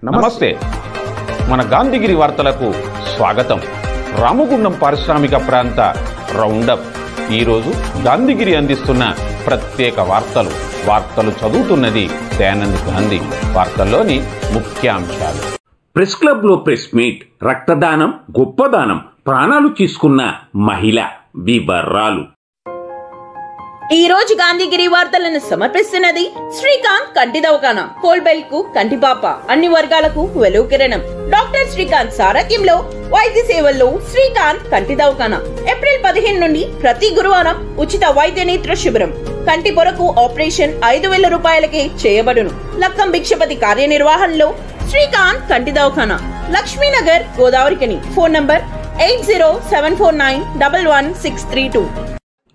నమస్తే. మన గాంధీగిరి వార్తలకు స్వాగతం. రామగుండం పారిశ్రామిక ప్రాంత రౌండప్. ఈరోజు గాంధీగిరి అందిస్తున్న ప్రత్యేక వార్తలు చదువుతున్నది దయానంద్ గాంధీ. వార్తల్లోని ముఖ్యాంశాలు. ప్రెస్ క్లబ్ లో ప్రెస్ మీట్. రక్తదానం గొప్పదానం, ప్రాణాలు తీసుకున్న మహిళ వివరాలు. ఈ రోజు గాంధీగిరి వార్తలను సమర్పిస్తున్నది శ్రీకాంత్ కంటి దవాఖానా. కోల్బెల్ కు కంటిపాప, అన్ని వర్గాలకు వెలుగు కిరణం. డాక్టర్ శ్రీకాంత్ సారథ్యంలో వైద్య సేవల్లో శ్రీకాంత్ కంటి దవాఖానా. ఏప్రిల్ 15 నుండి ప్రతి గురువారం ఉచిత వైద్య నేత్ర శిబిరం. కంటి పొరకు ఆపరేషన్ 5,000 రూపాయలకే చేయబడును. లక్కం భిక్షపతి కార్యనిర్వహణలో శ్రీకాంత్ కంటి దవాఖానా, లక్ష్మీనగర్, గోదావరికని. Phone number 8074911632.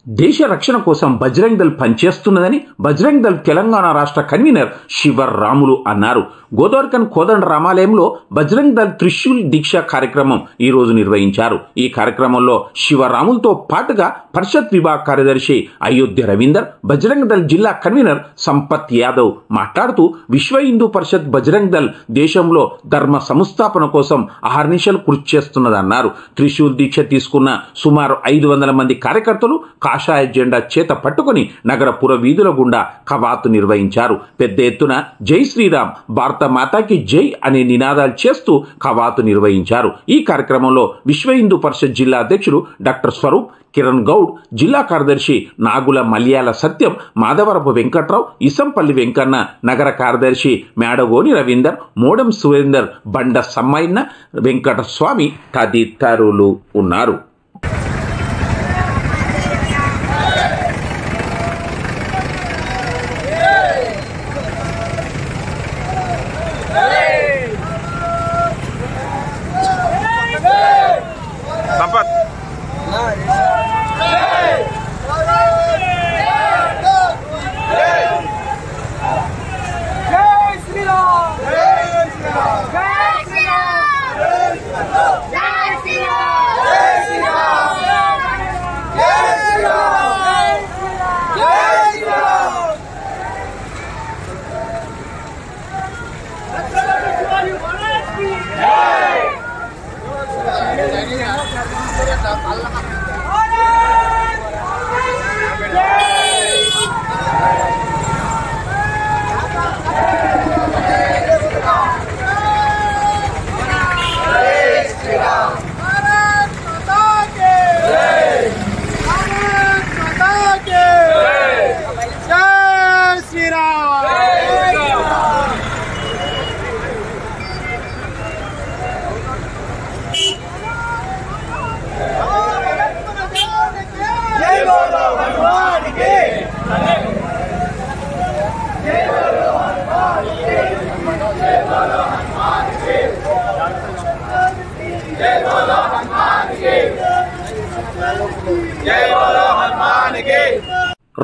దేశ రక్షణ కోసం బజరంగ్ దళ్ పనిచేస్తున్నదని బజరంగ్ దళ్ తెలంగాణ రాష్ట్ర కన్వీనర్ శివరాములు అన్నారు. గోదావరికన్ కోదండ రామాలయంలో బజరంగ్ దళ్ త్రిశూల్ దీక్ష కార్యక్రమం ఈ రోజు నిర్వహించారు. ఈ కార్యక్రమంలో శివరాములతో పాటుగా పరిషత్ విభాగ కార్యదర్శి అయోధ్య రవీందర్, బజరంగ్ దళ్ జిల్లా కన్వీనర్ సంపత్ యాదవ్ మాట్లాడుతూ విశ్వ హిందూ పరిషత్ బజరంగ్ దళ్ దేశంలో ధర్మ సంస్థాపన కోసం అహర్నిశలు కృషి చేస్తున్నదన్నారు. త్రిశూల్ దీక్ష తీసుకున్న సుమారు 500 మంది కార్యకర్తలు కాషాయ జెండా చేత పట్టుకుని నగర పుర వీధుల గుండా కవాతు నిర్వహించారు. పెద్ద ఎత్తున జై శ్రీరామ్, భారత మాతాకి జై అనే నినాదాలు చేస్తూ కవాతు నిర్వహించారు. ఈ కార్యక్రమంలో విశ్వ హిందూ పరిషత్ జిల్లా అధ్యక్షుడు డాక్టర్ స్వరూప్, కిరణ్ గౌడ్, జిల్లా కార్యదర్శి నాగుల మల్యాల సత్యం, మాధవరపు వెంకట్రావు, ఇసంపల్లి వెంకన్న, నగర కార్యదర్శి మేడగోని రవీందర్, మోడం సురేందర్, బండ సమ్మయ్య, వెంకటస్వామి తదితరులు ఉన్నారు.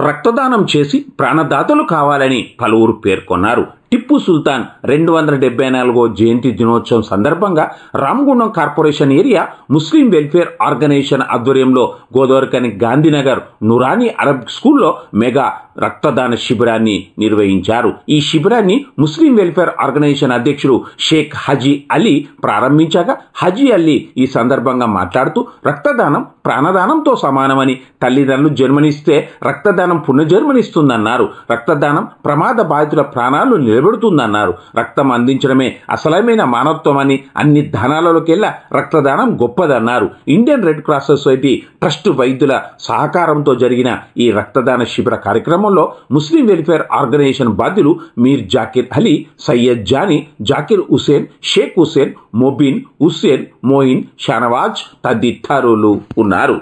రక్తదానం చేసి ప్రాణదాతలు కావాలని పలువురు పేర్కొన్నారు. టిప్పు సుల్తాన్ 274వ జయంతి దినోత్సవం సందర్భంగా Ramagundam corporation area Muslim welfare organisation ఆధ్వర్యంలో గోదావరికని గాంధీనగర్ నురానీ అరబ్ స్కూల్లో మెగా రక్తదాన శిబిరాన్ని నిర్వహించారు. ఈ శిబిరాన్ని ముస్లిం వెల్ఫేర్ ఆర్గనైజేషన్ అధ్యక్షుడు షేక్ హజీ అలీ ప్రారంభించగా హజీ అలీ ఈ సందర్భంగా మాట్లాడుతూ రక్తదానం ప్రాణదానంతో సమానమని, తల్లిదండ్రులు జన్మనిస్తే రక్తదానం పునర్జన్మనిస్తుందన్నారు. రక్తదానం ప్రమాద బాధితుల ప్రాణాలు నిలబెడుతుందన్నారు. రక్తం అందించడమే అసలమైన మానవత్వం అని, అన్ని దానాలలోకెల్లా రక్తదానం గొప్పదన్నారు. Indian Red Cross Society trust వైద్యుల సహకారంతో జరిగిన ఈ రక్తదాన శిబిర కార్యక్రమంలో ముస్లిం వెల్ఫేర్ ఆర్గనైజేషన్ బాధ్యులు మీర్ జాకిర్ అలీ, సయ్యద్ జానీ, జాకిర్ హుసేన్, షేక్ హుసేన్, మొబిన్ హుసేన్, మోయిన్, షానవాజ్ తదితరులు ఉన్నారు.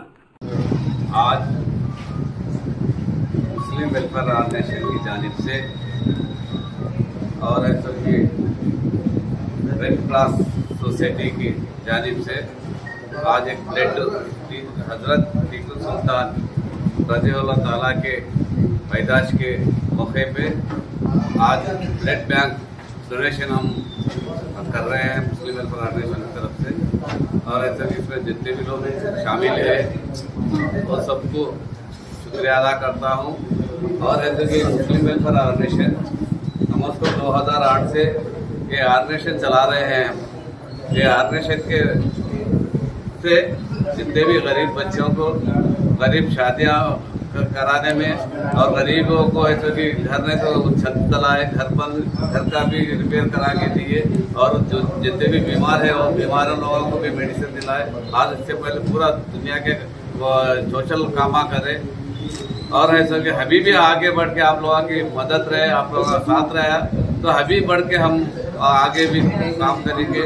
आज मुस्लिम वेलफेयर ऑर्गेनाइजेशन की जानिब से और ऐसा कि रेड क्रॉस सोसाइटी की जानिब से आज एक ब्लड हजरत टीपू सुल्तान रज़ियल्लाहु ताला के पैदाश के मौके पे आज ब्लड बैंक डोनेशन हम कर रहे हैं मुस्लिम वेलफेयर ऑर्गेनाइजेशन की तरफ से। और ऐसे भी इसमें जितने भी लोग शामिल हैं वो सबको शुक्रिया अदा करता हूँ। और ऐसे कि मुस्लिम वेलफेयर ऑर्गेनाइजेशन समझ को 2008 से ये ऑर्गेनाइजेशन चला रहे हैं। ये ऑर्गेनाइजेशन के से जितने भी गरीब बच्चों को गरीब शादियाँ कराने में और गरीबों को है तो कि घर में तो छत डलाए, घर का भी रिपेयर करा के दिए और जो जितने भी बीमार है और बीमार लोगों को भी मेडिसिन दिलाए। आज इससे पहले पूरा दुनिया के सोशल कामा करे और है सो कि अभी भी आगे बढ़ के आप लोगों की मदद रहे, आप लोगों का साथ रहे तो अभी बढ़ के हम आगे भी काम करेंगे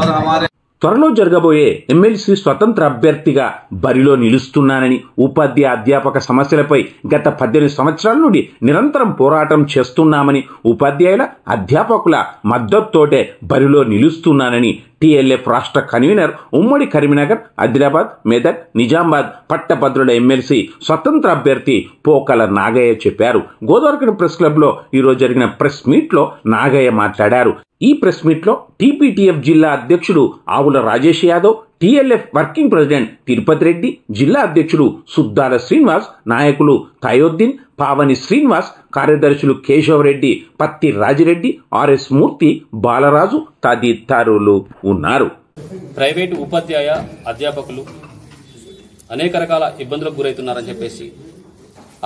और हमारे త్వరలో జరగబోయే ఎమ్మెల్సీ స్వతంత్ర అభ్యర్థిగా బరిలో నిలుస్తున్నానని, ఉపాధ్యాయ అధ్యాపక సమస్యలపై గత 18 సంవత్సరాల నుండి నిరంతరం పోరాటం చేస్తున్నామని, ఉపాధ్యాయుల అధ్యాపకుల మద్దతుతోటే బరిలో నిలుస్తున్నానని టీఎల్ఎఫ్ రాష్ట్ర కన్వీనర్ ఉమ్మడి కరీంనగర్, ఆదిలాబాద్, మెదక్, నిజామాబాద్ పట్టభద్రుల ఎమ్మెల్సీ స్వతంత్ర అభ్యర్థి పోకల నాగయ్య చెప్పారు. గోదావరిఖని ప్రెస్ క్లబ్లో ఈరోజు జరిగిన ప్రెస్ మీట్లో నాగయ్య మాట్లాడారు. ఈ ప్రెస్ మీట్లో టీపీటీఎఫ్ జిల్లా అధ్యక్షుడు ఆవుల Rajesh Yadav, TLF working president Tirupati Reddy, జిల్లా అధ్యక్షుడు సుద్దాల శ్రీనివాస్, నాయకులు తయోద్దీన్, పావని శ్రీనివాస్, కార్యదర్శులు కేశవరెడ్డి, పత్తి రాజిరెడ్డి, ఆర్ఎస్ మూర్తి, బాలరాజు తదితరులు ఉన్నారు. ప్రైవేటు ఉపాధ్యాయ అధ్యాపకులు అనేక రకాల ఇబ్బందులకు గురవుతున్నారని చెప్పేసి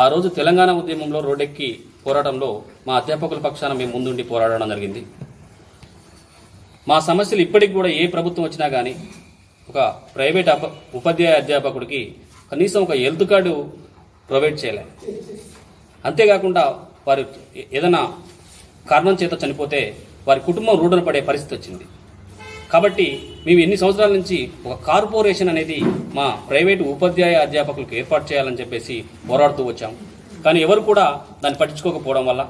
ఆ రోజు తెలంగాణ ఉద్యమంలో రోడ్డెక్కి పోరాటంలో మా అధ్యాపకుల పక్షాన మేము ముందుండి పోరాడడం జరిగింది. మా సమస్యలు ఇప్పటికి కూడా ఏ ప్రభుత్వం వచ్చినా కానీ ఒక ప్రైవేట్ ఉపాధ్యాయ అధ్యాపకుడికి కనీసం ఒక హెల్త్ కార్డు ప్రొవైడ్ చేయలే. అంతేకాకుండా వారు ఏదైనా కారణం చేత చనిపోతే వారి కుటుంబం రోడ్డున పడే పరిస్థితి వచ్చింది. కాబట్టి మేము ఎన్ని సంవత్సరాల నుంచి ఒక కార్పొరేషన్ అనేది మా ప్రైవేటు ఉపాధ్యాయ అధ్యాపకులకు ఏర్పాటు చేయాలని చెప్పేసి పోరాడుతూ వచ్చాం. కానీ ఎవరు కూడా దాన్ని పట్టించుకోకపోవడం వల్ల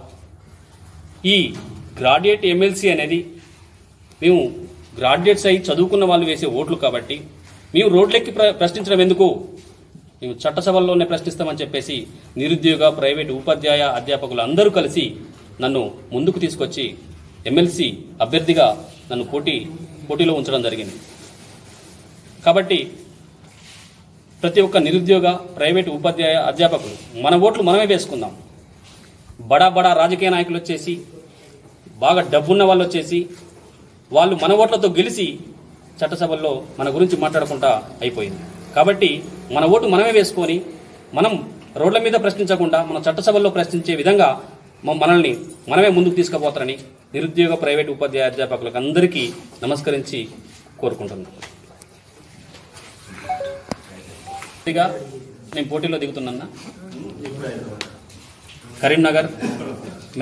ఈ గ్రాడ్యుయేట్ ఎమ్మెల్సీ అనేది మేము గ్రాడ్యుయేట్స్ అయి చదువుకున్న వాళ్ళు వేసే ఓట్లు కాబట్టి మేము రోడ్లెక్కి ప్రశ్నించడం ఎందుకు, మేము చట్టసభల్లోనే ప్రశ్నిస్తామని చెప్పేసి నిరుద్యోగ ప్రైవేటు ఉపాధ్యాయ అధ్యాపకులు అందరూ కలిసి నన్ను ముందుకు తీసుకొచ్చి ఎమ్మెల్సీ అభ్యర్థిగా నన్ను పోటీలో ఉంచడం జరిగింది. కాబట్టి ప్రతి ఒక్క నిరుద్యోగ ప్రైవేటు ఉపాధ్యాయ అధ్యాపకులు మన ఓట్లు మనమే వేసుకుందాం. బడా రాజకీయ నాయకులు వచ్చేసి, బాగా డబ్బున్న వాళ్ళు వచ్చేసి వాళ్ళు మన ఓట్లతో గెలిచి చట్టసభల్లో మన గురించి మాట్లాడకుండా అయిపోయింది. కాబట్టి మన ఓటు మనమే వేసుకొని మనం రోడ్ల మీద ప్రశ్నించకుండా మన చట్టసభల్లో ప్రశ్నించే విధంగా మనల్ని మనమే ముందుకు తీసుకుపోతారని నిరుద్యోగ ప్రైవేటు ఉపాధ్యాయ అధ్యాపకులకు అందరికీ నమస్కరించి కోరుకుంటున్నాను. నేను పోటీలో దిగుతున్నా. కరీంనగర్,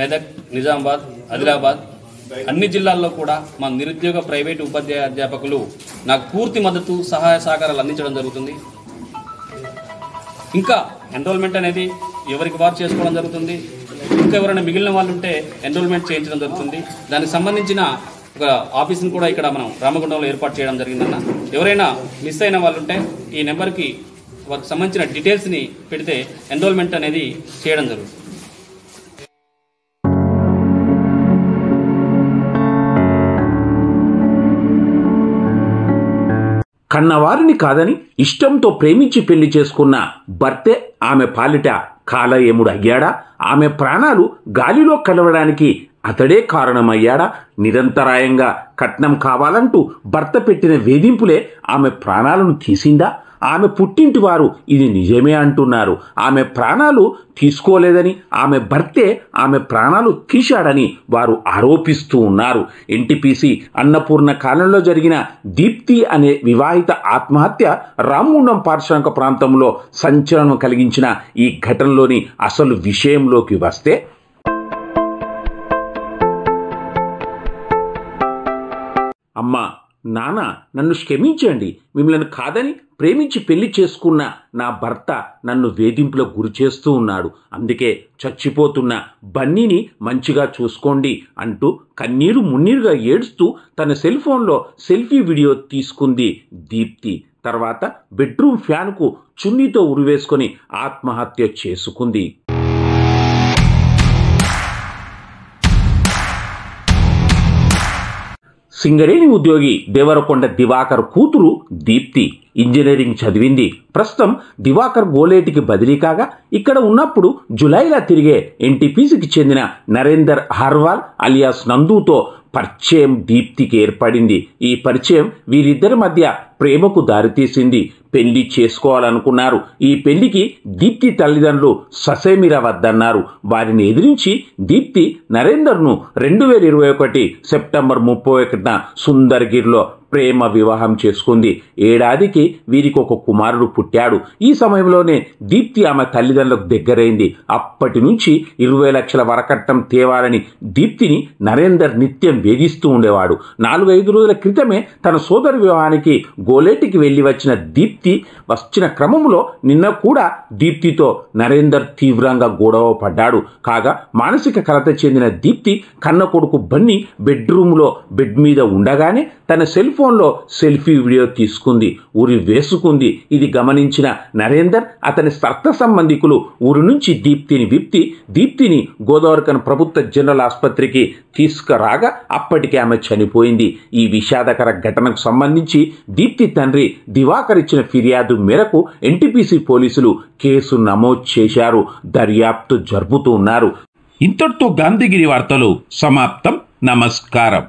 మెదక్, నిజామాబాద్, ఆదిలాబాద్ అన్ని జిల్లాల్లో కూడా మా నిరుద్యోగ ప్రైవేటు ఉపాధ్యాయ అధ్యాపకులు నాకు పూర్తి మద్దతు, సహాయ సహకారాలు అందించడం జరుగుతుంది. ఇంకా ఎన్రోల్మెంట్ అనేది ఎవరికి వారు చేసుకోవడం జరుగుతుంది. ఇంకా ఎవరైనా మిగిలిన వాళ్ళు ఉంటే ఎన్రోల్మెంట్ చేయించడం జరుగుతుంది. దానికి సంబంధించిన ఒక ఆఫీస్ని కూడా ఇక్కడ మనం రామగుండంలో ఏర్పాటు చేయడం జరిగిందన్న. ఎవరైనా మిస్ అయిన వాళ్ళు ఉంటే ఈ నెంబర్కి వారికి సంబంధించిన డీటెయిల్స్ని పెడితే ఎన్రోల్మెంట్ అనేది చేయడం జరుగుతుంది. కన్నవారిని కాదని ఇష్టంతో ప్రేమించి పెళ్లి చేసుకున్న భర్తే ఆమె పాలిట కాలయముడు అయ్యాడా? ఆమె ప్రాణాలు గాలిలో కలవడానికి అతడే కారణమయ్యాడా? నిరంతరాయంగా కట్నం కావాలంటూ భర్త పెట్టిన వేధింపులే ఆమె ప్రాణాలను తీసిందా? ఆమె పుట్టింటి వారు ఇది నిజమే అంటున్నారు. ఆమె ప్రాణాలు తీసుకోలేదని, ఆమె భర్తే ఆమె ప్రాణాలు తీశాడని వారు ఆరోపిస్తూ ఉన్నారు. ఎన్టీపీసీ అన్నపూర్ణ కాలంలో జరిగిన దీప్తి అనే వివాహిత ఆత్మహత్య రామగుండం పారిశ్రామిక ప్రాంతంలో సంచలనం కలిగించిన ఈ ఘటనలోని అసలు విషయంలోకి వస్తే, అమ్మా, నాన్న, నన్ను క్షమించండి. మిమ్మల్ని కాదని ప్రేమించి పెళ్లి చేసుకున్న నా భర్త నన్ను వేధింపులకు గురి చేస్తూ ఉన్నాడు. అందుకే చచ్చిపోతున్న బన్నీని మంచిగా చూసుకోండి అంటూ కన్నీరు మున్నీరుగా ఏడుస్తూ తన సెల్ ఫోన్లో సెల్ఫీ వీడియో తీసుకుంది దీప్తి. తర్వాత బెడ్రూమ్ ఫ్యాన్కు చున్నీతో ఉరివేసుకొని ఆత్మహత్య చేసుకుంది. సింగరేణి ఉద్యోగి దేవరకొండ దివాకర్ కూతురు దీప్తి ఇంజనీరింగ్ చదివింది. ప్రస్తుతం దివాకర్ గోలేటికి బదిలీ కాగా ఇక్కడ ఉన్నప్పుడు జులైలో తిరిగే ఎన్టీపీసీకి చెందిన నరేందర్ హర్వాల్ అలియాస్ నందుతో పరిచయం దీప్తికి ఏర్పడింది. ఈ పరిచయం వీరిద్దరి మధ్య ప్రేమకు దారితీసింది. పెళ్లి చేసుకోవాలనుకున్నారు. ఈ పెళ్లికి దీప్తి తల్లిదండ్రులు ససేమిరా వద్దన్నారు. వారిని ఎదిరించి దీప్తి నరేందర్ను 2021 సెప్టెంబర్ 31న సుందర్గిరిలో ప్రేమ వివాహం చేసుకుంది. ఏడాదికి వీరికి ఒక కుమారుడు పుట్టాడు. ఈ సమయంలోనే దీప్తి ఆమె తల్లిదండ్రులకు దగ్గరైంది. అప్పటి నుంచి 20 లక్షల వరకట్నం తేవాలని దీప్తిని నరేందర్ నిత్యం వేధిస్తూ ఉండేవాడు. 4-5 రోజుల క్రితమే తన సోదరి వివాహానికి గోలేటికి వెళ్లి వచ్చిన దీప్తి వచ్చిన క్రమంలో నిన్న కూడా దీప్తితో నరేందర్ తీవ్రంగా గొడవ పడ్డాడు. కాగా మానసిక కలత చెందిన దీప్తి కన్న కొడుకు బన్నీ బెడ్రూమ్లో బెడ్ మీద ఉండగానే తన సెల్ ఫోన్లో సెల్ఫీ వీడియో తీసుకుంది, ఉరి వేసుకుంది. ఇది గమనించిన నరేందర్ అతని సర్త సంబంధికులు ఊరి నుంచి దీప్తిని గోదావరిఖన్ ప్రభుత్వ జనరల్ ఆసుపత్రికి తీసుకురాగా అప్పటికే ఆమె చనిపోయింది. ఈ విషాదకర ఘటనకు సంబంధించి దీప్తి తండ్రి దివాకర్ ఇచ్చిన ఫిర్యాదు మేరకు ఎన్టీపీసీ పోలీసులు కేసు నమోదు చేశారు. దర్యాప్తు జరుపుతూ ఉన్నారు. ఇంతటితో గాంధీగిరి వార్తలు సమాప్తం. నమస్కారం.